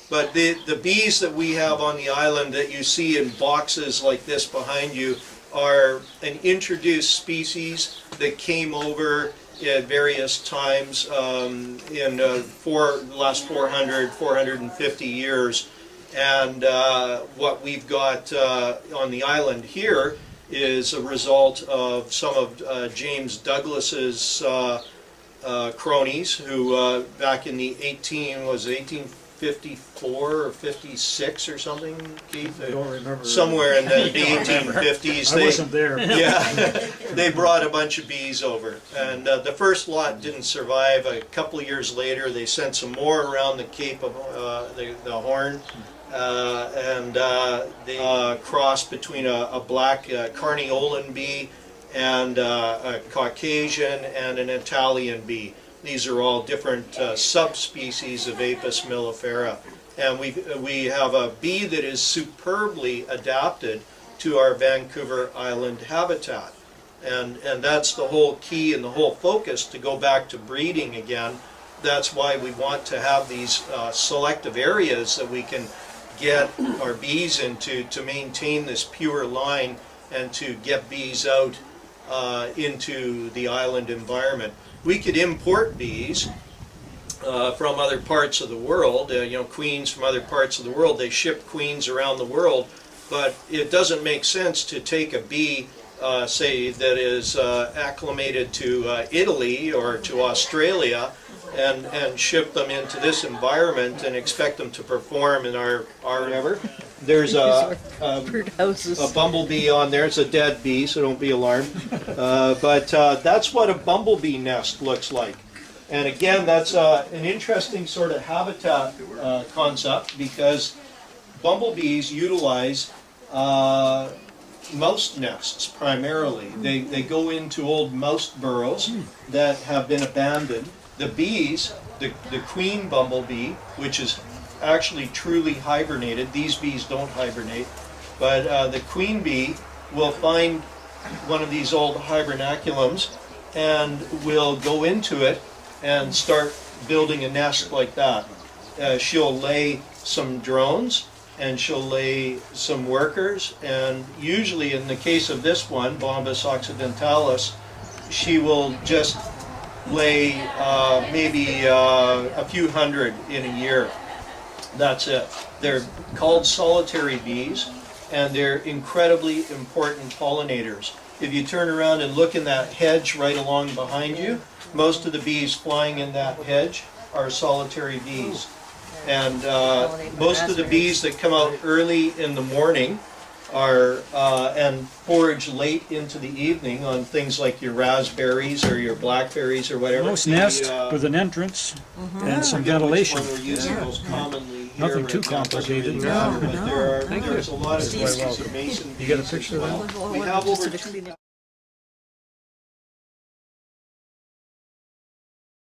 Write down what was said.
But the bees that we have on the island that you see in boxes like this behind you are an introduced species that came over at various times in the last 450 years. And what we've got on the island here is a result of some of James Douglas's cronies who back in the 1854 or 56 or something, Keith? I don't remember. Somewhere in the 1850s. I wasn't there. Yeah, they brought a bunch of bees over. And the first lot didn't survive. A couple of years later, they sent some more around the Cape of the Horn. They crossed between a black Carniolan bee and a Caucasian and an Italian bee. These are all different subspecies of Apis mellifera. And we have a bee that is superbly adapted to our Vancouver Island habitat. And that's the whole key and the whole focus to go back to breeding again. That's why we want to have these selective areas that we can get our bees into to maintain this pure line and to get bees out into the island environment. We could import bees from other parts of the world, queens from other parts of the world. They ship queens around the world, but it doesn't make sense to take a bee, say, that is acclimated to Italy or to Australia and ship them into this environment and expect them to perform in our whatever. There's a bumblebee on there. It's a dead bee, so don't be alarmed. But that's what a bumblebee nest looks like. And again, that's an interesting sort of habitat concept, because bumblebees utilize mouse nests primarily. They go into old mouse burrows that have been abandoned. The bees, the queen bumblebee, which is actually truly hibernated. These bees don't hibernate, but the queen bee will find one of these old hibernaculums and will go into it and start building a nest like that. She'll lay some drones and she'll lay some workers, and usually in the case of this one, Bombus occidentalis, she will just lay maybe a few hundred in a year. That's it. They're called solitary bees, and they're incredibly important pollinators. If you turn around and look in that hedge right along behind you, most of the bees flying in that hedge are solitary bees. And most of the bees that come out early in the morning are and forage late into the evening on things like your raspberries or your blackberries or whatever. Most nest with an entrance and some ventilation. We're using most commonly here. Nothing too complicated. But there's a lot of species of mason bees. You got a picture of that? We have over